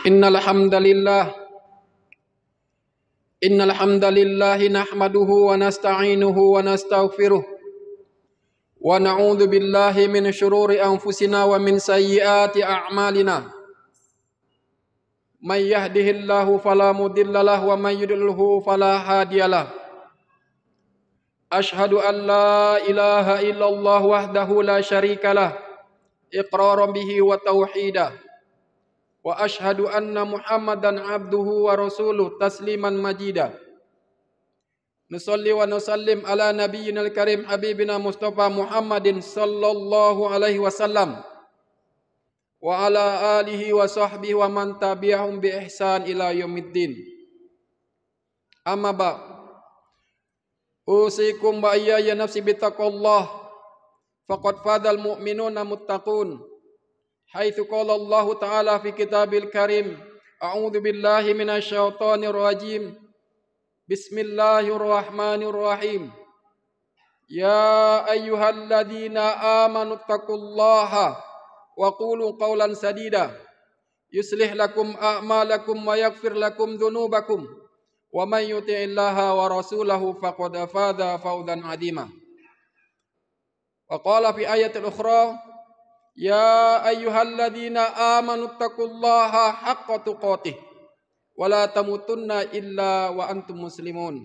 Innal hamdalillah nahmaduhu wa nasta'inuhu wa nastaghfiruh wa na'udzu billahi min syururi anfusina wa min sayyiati a'malina. May yahdihillahu fala mudhillalah wa may yudlilhu fala hadiyalah. Ashhadu an la ilaha illallah wahdahu la syarikalah iqraran bihi wa tauhidah. Wa ashhadu anna Muhammadan abduhu wa rasuluh tasliman majida. Nusalli wa nusallim ala nabiyyinal karim habibina Mustafa Muhammadin sallallahu alaihi wasallam wa ala alihi wa sahbihi wa man tabi'ahum bi ihsan ila yaumiddin. Amma ba' usikum wa iyaya nafsi bittaqullah faqad fadal mu'minuna muttaqun. Haitsu qala Allah Ta'ala fi kitabil karim, a'udzu billahi minasyaitonir rajim. Bismillahirrahmanirrahim. Ya ayyuhalladzina amanu taqullaha wa qulu qawlan sadida yuslih lakum a'malakum wa yaghfir lakum dzunubakum wa may yuti'illaha wa rasulahu faqad faza fawzan 'azima. Wa qala fi ayatil ukhra, ya ayyuhalladzina amanu taqullaha haqqa tuqatih wa la tamutunna illa wa antum muslimun.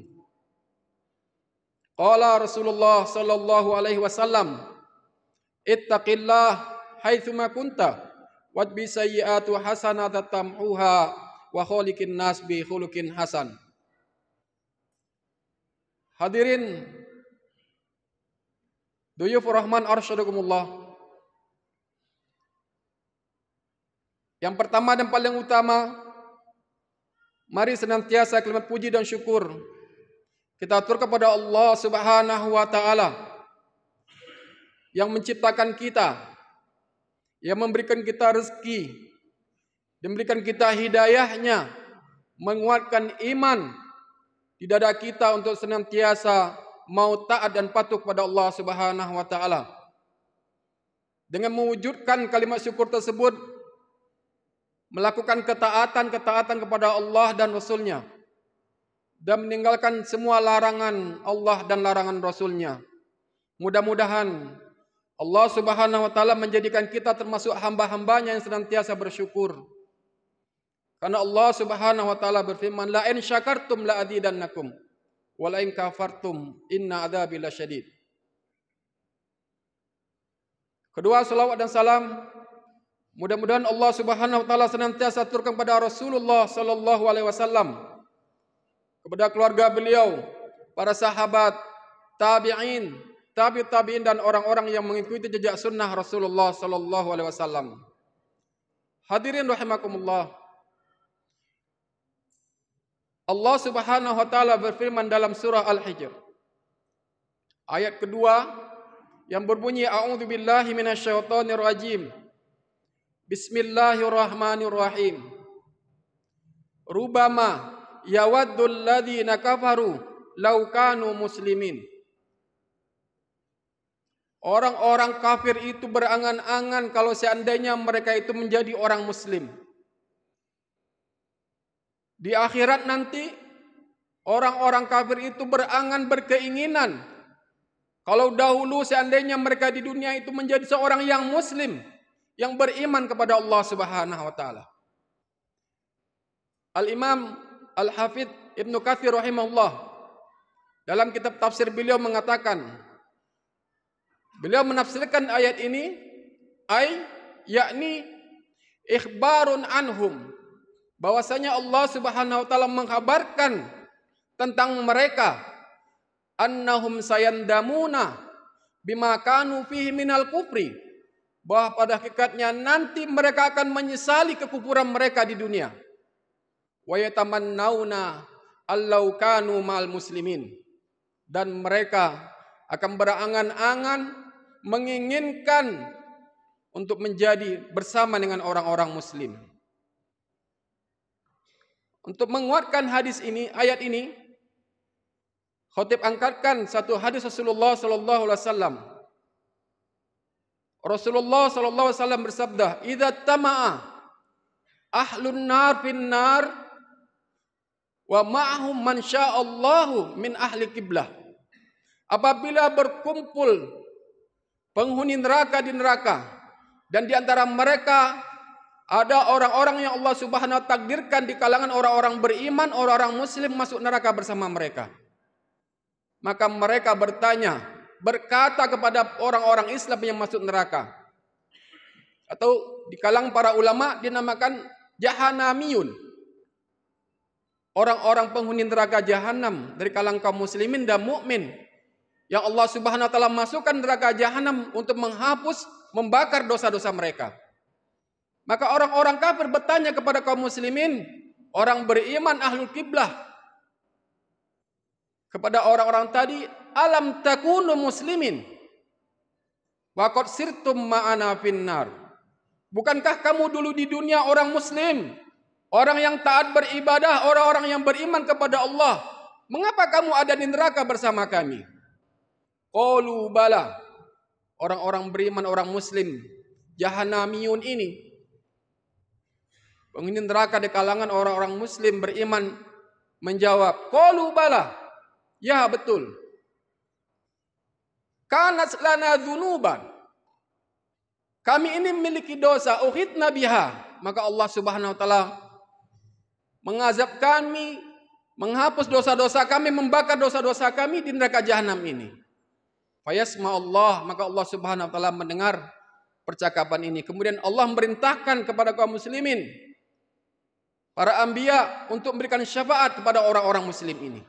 Qala Rasulullah sallallahu alaihi wasallam, ittaqillah haitsuma kunta watbi sayyi'atu hasanatan tamhuha wa khaliqin nas bi khuluqin hasan. Hadirin Duyufur Rahman arsyadakumullah. Yang pertama dan paling utama, mari senantiasa kalimat puji dan syukur kita atur kepada Allah Subhanahu wa taala yang menciptakan kita, yang memberikan kita rezeki, yang memberikan kita hidayahnya, menguatkan iman di dada kita untuk senantiasa mau taat dan patuh kepada Allah Subhanahu wa taala. Dengan mewujudkan kalimat syukur tersebut, melakukan ketaatan kepada Allah dan Rasul-Nya, dan meninggalkan semua larangan Allah dan larangan Rasul-Nya. Mudah-mudahan Allah Subhanahu wa taala menjadikan kita termasuk hamba-hambanya yang senantiasa bersyukur. Karena Allah Subhanahu wa taala berfirman, la in syakartum la azidannakum wa la in kafartum inna adzabi lasyadid. Kedua, salawat dan salam mudah-mudahan Allah Subhanahu wa taala senantiasa aturkan kepada Rasulullah sallallahu alaihi wasallam, kepada keluarga beliau, para sahabat, tabi'in, tabi'in dan orang-orang yang mengikuti jejak sunnah Rasulullah sallallahu alaihi wasallam. Hadirin rahimakumullah. Allah Subhanahu wa taala berfirman dalam surah Al-Hijr ayat kedua yang berbunyi, a'udzubillahi minasyaitonir rajim. Bismillahirrahmanirrahim. Rubama yawaddul ladzina kafaru law kanu muslimin. Orang-orang kafir itu berangan-angan kalau seandainya mereka itu menjadi orang muslim. Di akhirat nanti orang-orang kafir itu berangan, berkeinginan kalau dahulu seandainya mereka di dunia itu menjadi seorang yang muslim, yang beriman kepada Allah Subhanahu wa taala. Al-Imam Al-Hafidz Ibnu Katsir rahimahullah dalam kitab tafsir beliau mengatakan, beliau menafsirkan ayat ini yakni ikhbarun anhum, bahwasanya Allah Subhanahu wa taala mengkhabarkan tentang mereka, annahum sayandamuna bima kanu fihi minal kufri, bahwa pada hakikatnya nanti mereka akan menyesali kekufuran mereka di dunia. Wa yatamannawna allau kanu ma'al muslimin, dan mereka akan berangan-angan menginginkan untuk menjadi bersama dengan orang-orang muslim. Untuk menguatkan hadis ini, ayat ini, khatib angkatkan satu hadis Rasulullah sallallahu alaihi wasallam. Rasulullah sallallahu alaihi wasallam bersabda, "Idza tama'a ahlun nar fin nar wa ma'hum man sya'allahu min ahli qiblah." Apabila berkumpul penghuni neraka di neraka dan di antara mereka ada orang-orang yang Allah Subhanahu wa taala takdirkan di kalangan orang-orang beriman, orang-orang muslim masuk neraka bersama mereka. Maka mereka berkata kepada orang-orang Islam yang masuk neraka, atau di kalangan para ulama dinamakan Jahannamiyun, orang-orang penghuni neraka Jahannam dari kalangan kaum muslimin dan mukmin yang Allah Subhanahu wa taala masukkan neraka Jahannam untuk menghapus, membakar dosa-dosa mereka. Maka orang-orang kafir bertanya kepada kaum muslimin, orang beriman ahlul qiblah, kepada orang-orang tadi, alam takunu muslimin wa qad sirtum ma'ana finnar. Bukankah kamu dulu di dunia orang muslim, orang yang taat beribadah, orang-orang yang beriman kepada Allah? Mengapa kamu ada di neraka bersama kami? Qalu bala. Orang-orang beriman, orang muslim Jahannamiyun ini, penghuni neraka di kalangan orang-orang muslim beriman, menjawab, qalu bala. Ya, betul. Kanat lana dzunuban. Kami ini memiliki dosa, uhidna biha. Maka Allah Subhanahu wa taala mengazab kami, menghapus dosa-dosa kami, membakar dosa-dosa kami di neraka Jahannam ini. Fayasma Allah, maka Allah Subhanahu wa taala mendengar percakapan ini. Kemudian Allah memerintahkan kepada kaum muslimin, para anbiya untuk memberikan syafaat kepada orang-orang muslim ini.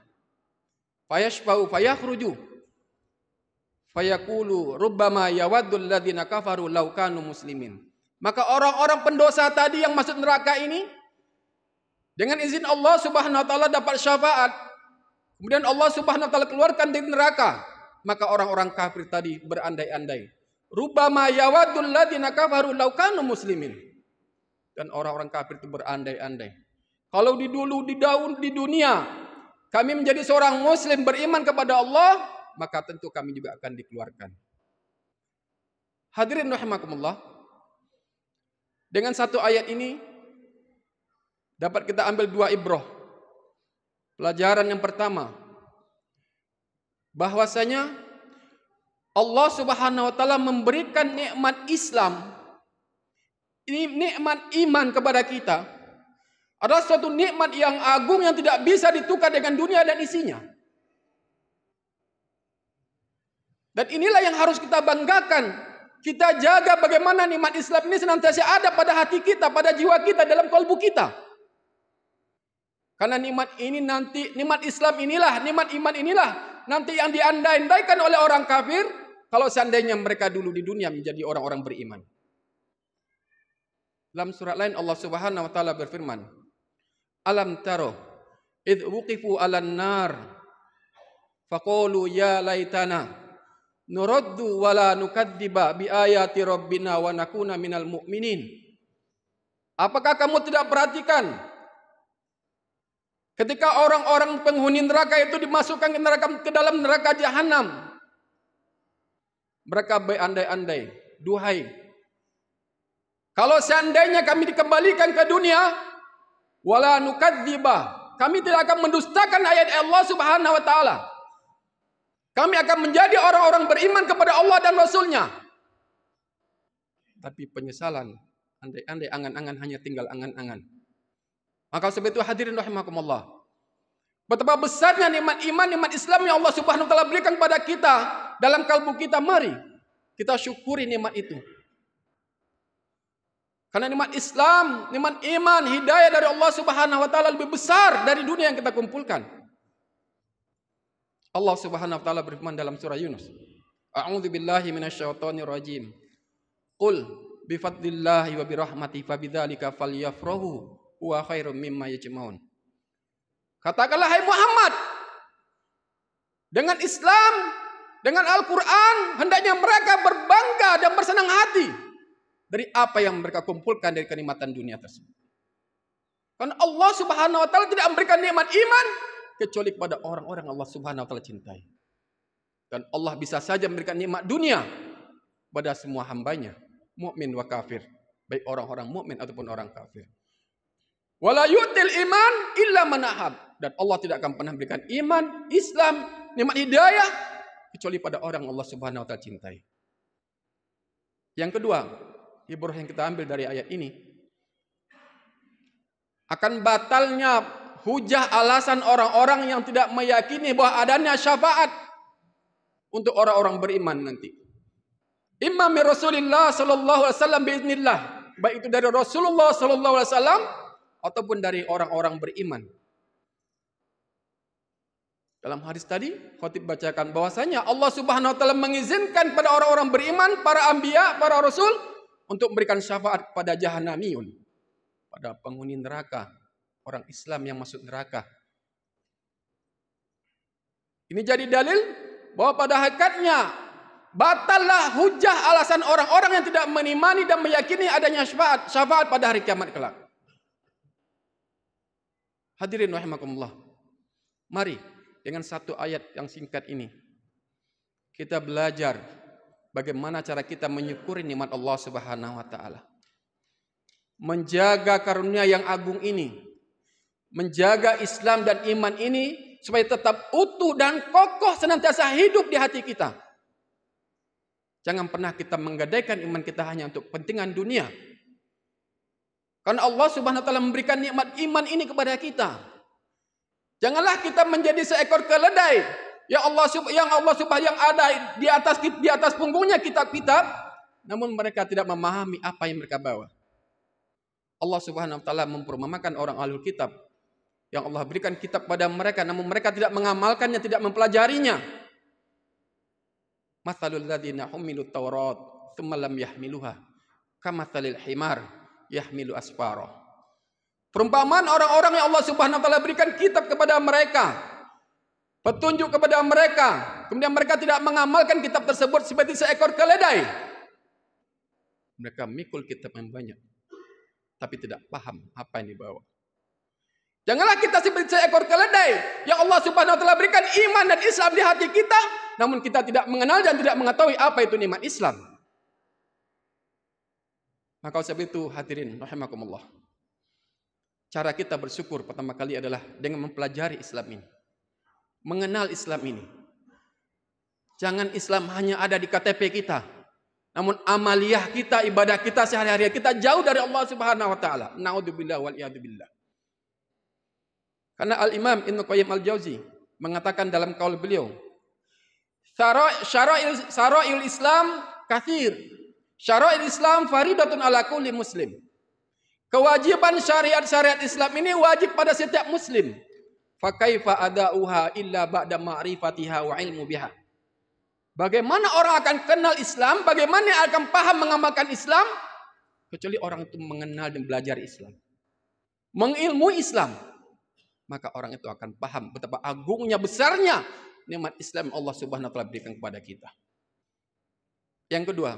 Fayashfa'u fayakhruju fayaqulu rubbama yawaddul ladzina kafaru law kanu muslimin. Maka orang-orang pendosa tadi yang masuk neraka ini dengan izin Allah Subhanahu wa taala dapat syafaat. Kemudian Allah Subhanahu wa taala keluarkan dari neraka. Maka orang-orang kafir tadi berandai-andai. Rubbama yawaddul ladzina kafaru law kanu muslimin. Dan orang-orang kafir itu berandai-andai. Kalau di dunia kami menjadi seorang muslim beriman kepada Allah, maka tentu kami juga akan dikeluarkan. Hadirin rahimakumullah. Dengan satu ayat ini dapat kita ambil dua ibrah. Pelajaran yang pertama, bahwasanya Allah Subhanahu wa taala memberikan nikmat Islam, ini nikmat iman kepada kita, adalah suatu nikmat yang agung yang tidak bisa ditukar dengan dunia dan isinya. Dan inilah yang harus kita banggakan. Kita jaga bagaimana nikmat Islam ini senantiasa ada pada hati kita, pada jiwa kita, dalam kalbu kita. Karena nikmat ini nanti, nikmat Islam inilah, nikmat iman inilah nanti yang diandai-andaikan oleh orang kafir kalau seandainya mereka dulu di dunia menjadi orang-orang beriman. Dalam surat lain Allah Subhanahu wa taala berfirman, Alam taro id wuqifu 'alan nar faqulu ya laitana nuraddu wa la nukadziba bi ayati rabbina wa nakuna minal mu'minin. Apakah kamu tidak perhatikan ketika orang-orang penghuni neraka itu dimasukkan ke dalam neraka jahanam, mereka berandai-andai, duhai, kalau seandainya kami dikembalikan ke dunia, wala nukadziba, kami tidak akan mendustakan ayat Allah Subhanahu wa taala. Kami akan menjadi orang-orang beriman kepada Allah dan Rasul-Nya. Tapi penyesalan, andai-andai angan-angan hanya tinggal angan-angan. Maka sebab itu hadirin rahimakumullah, betapa besarnya nikmat iman, nikmat Islam yang Allah Subhanahu wa taala berikan kepada kita dalam kalbu kita. Mari kita syukuri nikmat itu. Karena nikmat Islam, nikmat iman, hidayah dari Allah Subhanahu wa taala lebih besar dari dunia yang kita kumpulkan. Allah Subhanahu wa taala berfirman dalam surah Yunus, A'udzu billahi minasyaitonir rajim. Qul bi fadlillahi wa bi rahmatihi fabidzalika falyafrahu huwa khairum mimma yajmaun. Katakanlah hai Muhammad, dengan Islam, dengan Al-Qur'an hendaknya mereka berbangga dan bersenang hati dari apa yang mereka kumpulkan dari kenikmatan dunia tersebut. Karena Allah Subhanahu wa taala tidak memberikan nikmat iman kecuali kepada orang-orang Allah Subhanahu wa taala cintai. Dan Allah bisa saja memberikan nikmat dunia pada semua hambanya, mukmin wa kafir, baik orang-orang mukmin ataupun orang kafir. Wala yu'til iman illa man ahab, dan Allah tidak akan pernah memberikan iman, Islam, nikmat hidayah kecuali pada orang Allah Subhanahu wa taala cintai. Yang kedua, ibrah yang kita ambil dari ayat ini, akan batalnya hujah alasan orang-orang yang tidak meyakini bahwa adanya syafaat untuk orang-orang beriman nanti. Imma min Rasulillah sallallahu alaihi wasallam biiznillah, baik itu dari Rasulullah sallallahu alaihi wasallam ataupun dari orang-orang beriman. Dalam hadis tadi khatib bacakan bahwasanya Allah Subhanahu wa taala mengizinkan pada orang-orang beriman, para anbiya, para rasul untuk memberikan syafaat kepada jahannamiyun, pada penghuni neraka, orang Islam yang masuk neraka. Ini jadi dalil bahwa pada hakikatnya batallah hujah alasan orang-orang yang tidak mengimani dan meyakini adanya syafaat pada hari kiamat kelak. Hadirin rahimakumullah, mari dengan satu ayat yang singkat ini kita belajar bagaimana cara kita menyukuri nikmat Allah Subhanahu wa taala. Menjaga karunia yang agung ini, menjaga Islam dan iman ini supaya tetap utuh dan kokoh senantiasa hidup di hati kita. Jangan pernah kita menggadaikan iman kita hanya untuk kepentingan dunia. Karena Allah Subhanahu wa taala memberikan nikmat iman ini kepada kita. Janganlah kita menjadi seekor keledai yang Allah yang ada di atas punggungnya kitab-kitab, namun mereka tidak memahami apa yang mereka bawa. Allah Subhanahu wa taala memperumpamakan orang ahlul kitab yang Allah berikan kitab pada mereka namun mereka tidak mengamalkannya, tidak mempelajarinya. Mathalul ladzina humilut Taurat tsumma lam yahmiluha kamathalil himar yahmilu asfara. Perumpamaan orang-orang yang Allah Subhanahu wa taala berikan kitab kepada mereka, petunjuk kepada mereka, kemudian mereka tidak mengamalkan kitab tersebut seperti seekor keledai. Mereka mikul kitab yang banyak, tapi tidak paham apa yang dibawa. Janganlah kita seperti seekor keledai yang Allah Subhanahu wa taala berikan iman dan Islam di hati kita, namun kita tidak mengenal dan tidak mengetahui apa itu nikmat Islam. Maka sebab itu hadirin rahimakumullah, cara kita bersyukur pertama kali adalah dengan mempelajari Islam ini, mengenal Islam ini. Jangan Islam hanya ada di KTP kita, namun amaliyah kita, ibadah kita sehari-hari kita jauh dari Allah Subhanahu wa taala. Naudzubillah wal iyad billah. Karena Al-Imam Ibnu Qayyim Al-Jauzi mengatakan dalam qaul beliau, syara'il Islam katsir. Syara'il Islam faridatun ala kulli muslim. Kewajiban syariat-syariat Islam ini wajib pada setiap muslim. Fa kaifa adauha illa ba'da ma'rifatiha wa ilmu biha. Bagaimana orang akan kenal Islam, bagaimana akan paham mengamalkan Islam, kecuali orang itu mengenal dan belajar Islam, mengilmui Islam. Maka orang itu akan paham betapa agungnya, besarnya nikmat Islam yang Allah Subhanahu wa taala berikan kepada kita. Yang kedua,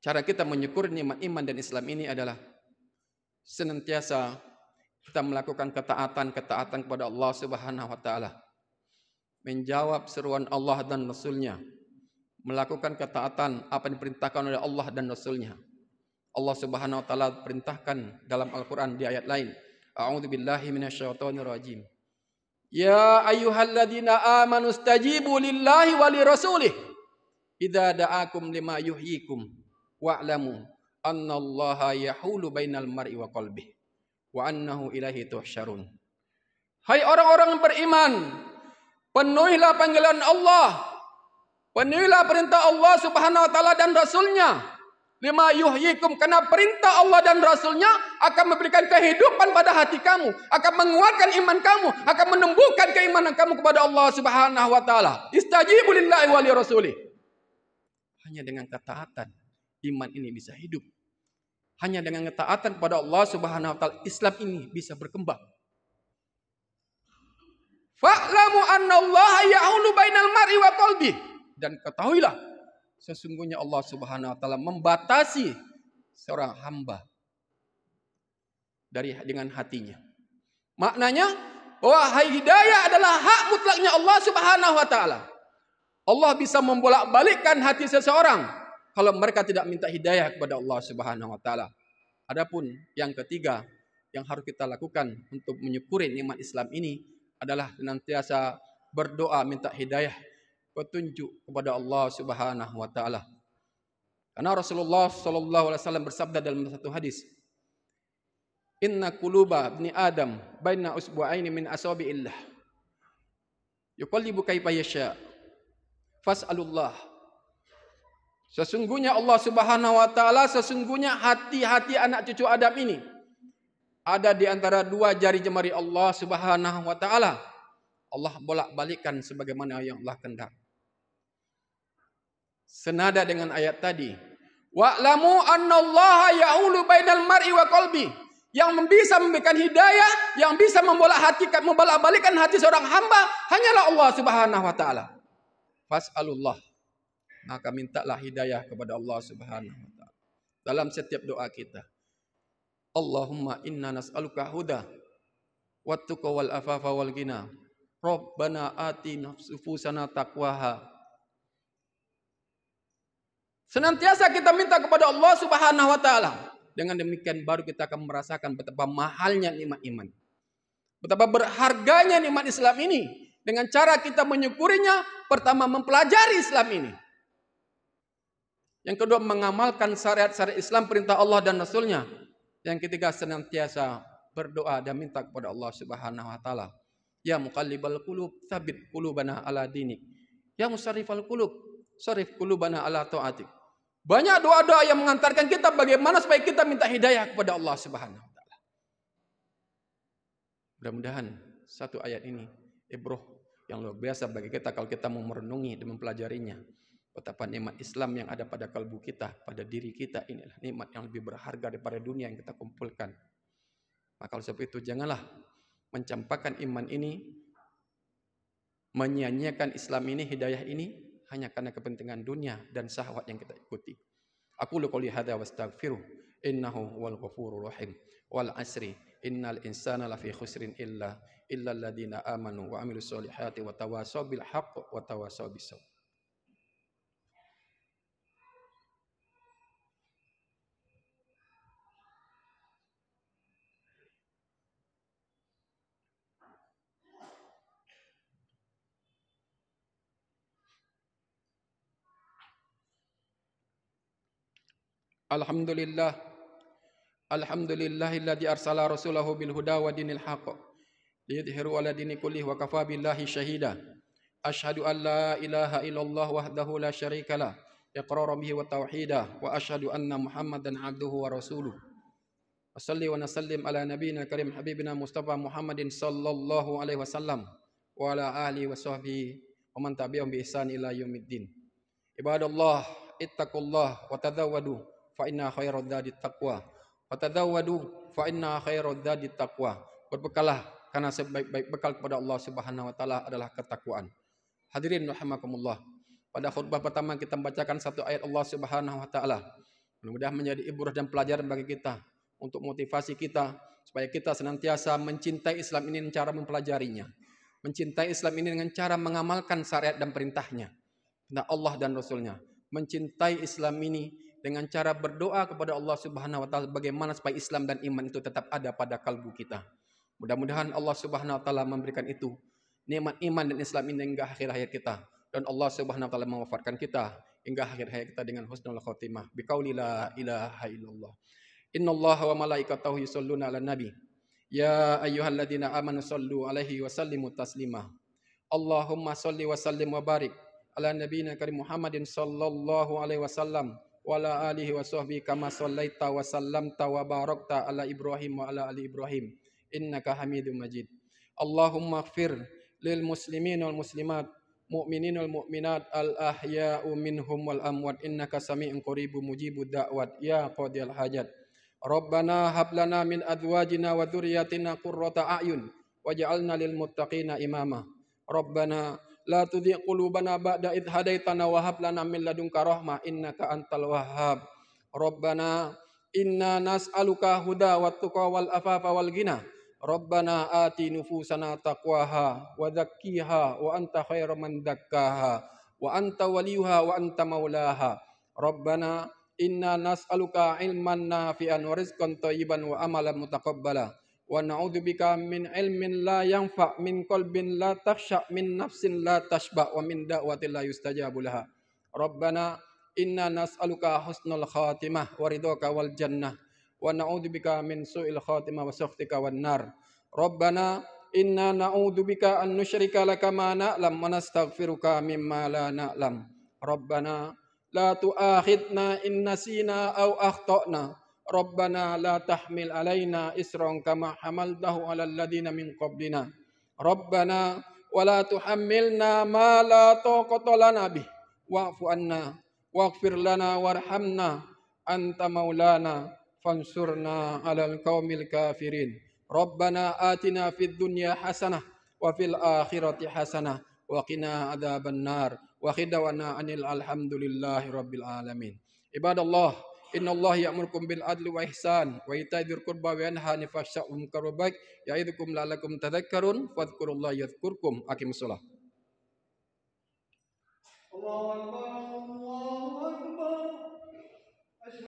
cara kita menyukuri nikmat iman dan Islam ini adalah senantiasa kita melakukan ketaatan kepada Allah Subhanahu wa taala. Menjawab seruan Allah dan Rasul-Nya. Melakukan ketaatan apa yang diperintahkan oleh Allah dan Rasul-Nya. Allah Subhanahu wa taala perintahkan dalam Al-Qur'an di ayat lain, a'udzubillahi minasyaitonir rajim. Ya ayyuhalladzina amanu stajibu lillahi wa lirasulih idza da'akum lima yuhyikum wa'lamu annallaha yahulu bainal mar'i wa qalbihi wa annahu ilaihi tuhsyarun. Hai orang-orang yang beriman, penuhilah panggilan Allah, penuhilah perintah Allah Subhanahu wa taala dan Rasul-Nya. Lima yuhyikum, karena perintah Allah dan Rasul-Nya akan memberikan kehidupan pada hati kamu, akan menguatkan iman kamu, akan menumbuhkan keimanan kamu kepada Allah Subhanahu wa taala. Istajibu lillahi wa lirasulih. Hanya dengan ketaatan iman ini bisa hidup. Hanya dengan ketaatan kepada Allah Subhanahu wa taala Islam ini bisa berkembang. Fa'lamu annallaha yahulu bainal mar'i wa qalbi, dan ketahuilah sesungguhnya Allah Subhanahu wa taala membatasi seorang hamba dengan hatinya. Maknanya bahwa hidayah adalah hak mutlaknya Allah Subhanahu wa taala. Allah bisa membolak-balikkan hati seseorang kalau mereka tidak minta hidayah kepada Allah Subhanahu wa taala. Adapun yang ketiga yang harus kita lakukan untuk menyukuri nikmat Islam ini adalah senantiasa berdoa minta hidayah, petunjuk kepada Allah Subhanahu wa taala. Karena Rasulullah sallallahu alaihi wasallam bersabda dalam satu hadis, "Inna quluba ibni Adam baina usbu'aini min asabi'illah. Yuqallibu kaifa yasha. Fas'alullah." Sesungguhnya Allah Subhanahu wa taala, sesungguhnya hati-hati anak cucu Adam ini ada di antara dua jari jemari Allah Subhanahu wa taala. Allah bolak-balikkan sebagaimana yang Allah kehendak. Senada dengan ayat tadi, wa'lamu annallaha ya'ulu bainal mar'i wa qalbi. Yang bisa memberikan hidayah, yang bisa membolak-balikkan hati seorang hamba hanyalah Allah Subhanahu wa taala. Fas'alullah. Maka mintalah hidayah kepada Allah Subhanahu wa taala dalam setiap doa kita. Allahumma inna nas'aluka huda wattuqa wal afafa wal ghina. Rabbana atina nufusana taqwaha. Senantiasa kita minta kepada Allah Subhanahu wa taala. Dengan demikian baru kita akan merasakan betapa mahalnya nikmat iman. Betapa berharganya nikmat Islam ini. Dengan cara kita menyukurinya, pertama mempelajari Islam ini. Yang kedua mengamalkan syariat-syariat Islam, perintah Allah dan Rasul-Nya. Yang ketiga senantiasa berdoa dan minta kepada Allah Subhanahu wa taala. Ya muqallibal qulub, tsabit qulubana ala dinik. Ya musarrifal qulub, sarif qulubana ala ta'atik. Banyak doa-doa yang mengantarkan kita bagaimana supaya kita minta hidayah kepada Allah Subhanahu wa taala. Mudah-mudahan satu ayat ini ibrah yang luar biasa bagi kita kalau kita mau merenungi dan mempelajarinya. Betapa nikmat Islam yang ada pada kalbu kita, pada diri kita, inilah nikmat yang lebih berharga daripada dunia yang kita kumpulkan. Maka oleh sebab itu janganlah mencampakkan iman ini, menyia-nyiakan Islam ini, hidayah ini hanya karena kepentingan dunia dan syahwat yang kita ikuti. Aku qouli hadza wastaghfiruh innahu huwal ghafurur rahim. Wal asri innal insana lafi khusrin illa alladziina amanu wa amilus solihati wa tawasaw bil haqq wa tawasaw bis sabr. Alhamdulillah, alhamdulillahilladzi arsala rasulahu bil huda wa dinil haqq liyudhiru ala dini kullih wa kafa billahi syahida. Asyhadu an la ilaha illallah wahdahu la syarikalah iqraran bihi wa tauhida wa asyhadu anna Muhammadan abduhu wa rasuluh. Wassalli wa nasallim ala nabiyyina karim habibina Mustafa Muhammadin sallallahu alaihi wasallam wa ala alihi wa sahbihi wa man tabi'ahum bi ihsan ila yaumiddin. Ibadallah, ittaqullah wa tazawwadu fa inna khairadz zadi taqwa. Wa tazawwadu fa inna khairadz zadi taqwa. Berbekalah karena sebaik-baik bekal kepada Allah Subhanahu wa taala adalah ketakwaan. Hadirin rahimakumullah. Pada khutbah pertama kita membacakan satu ayat Allah Subhanahu wa taala. Mudah-mudahan menjadi ibrah dan pelajaran bagi kita untuk motivasi kita supaya kita senantiasa mencintai Islam ini dengan cara mempelajarinya. Mencintai Islam ini dengan cara mengamalkan syariat dan perintahnya. Perintah Allah dan Rasulnya. Mencintai Islam ini dengan cara berdoa kepada Allah Subhanahu wa taala bagaimana supaya Islam dan iman itu tetap ada pada kalbu kita. Mudah-mudahan Allah Subhanahu wa taala memberikan itu nikmat iman dan Islam ini hingga akhir hayat kita, dan Allah Subhanahu wa taala mewafatkan kita hingga akhir hayat kita dengan husnul khotimah. Biqauli la ilaha illallah. Innallaha wa malaikatahu yusholluna 'alan nabi. Ya ayyuhalladzina amanu shallu 'alaihi wa sallimu taslima. Allahumma shalli wa sallim wa barik ala nabiyyina karim Muhammadin sallallahu alaihi wasallam wa ala alihi wa sahbihi kama shallaita wa sallamta wa barakta ala Ibrahim wa ala ali Ibrahim innaka Hamidum Majid. Allahumma ighfir lil muslimin wal muslimat mu'minin wal mu'minat al ahya'u minhum wal amwat innaka sami'un qaribun mujibud da'wat ya qadiyal hajat. Rabbana hab lana min azwajina wa dzurriyyatina qurrata a'yun waj'alna lil muttaqina imama. Rabbana la tuzigh qulubana ba'da idh hadaitana wa hab lana min ladunka rahmah innaka antal wahhab. Rabbana inna nas'aluka huda wat tuqa wal afafa wal ghina. Rabbana ati nufusana taqwaha wa zakkiha wa anta khairu man zakkaha wa anta waliyuha wa anta maulaha. Rabbana inna nas'aluka ilman nafi'an wa rizqan thayyiban wa amalan mutaqabbala. Wa na'udzubika min ilmin la yanfa' min qalbin la takhsha' min nafsin la tashba' wa min da'watin la yustajabu laha. Rabbana inna nas'aluka husnul khatimah wa ridhaka wal jannah wa na'udzubika min su'il khatimah wa sakhtika wan nar. Rabbana inna na'udzubika an nusyrika laka ma na'lam wa nastaghfiruka mimma la na'lam. Rabbana la tu'akhidna in nasina aw akhtana. Rabbana la tahmil alaina isran kama hamaltahu alal ladina min qablina. Rabbana wa la tuhammilna ma la taqata lana bih wa'fu anna waghfir lana warhamna anta maulana fansurna alal qaumil kafirin. Rabbana atina fid dunya hasanah wa fil akhirati hasanah wa qina adzaban nar wa khidwana anil alhamdulillahi rabbil alamin. Ibadallah, innallaha ya'murukum bil adli wa ihsan wa ita'i dzil qurba wa yanha 'anil fahsya'i wal munkari wal baghi ya'idukum la'allakum tadhakkarun fadhkurullaha yadhkurkum. Aqimus shalah. Allahu akbar.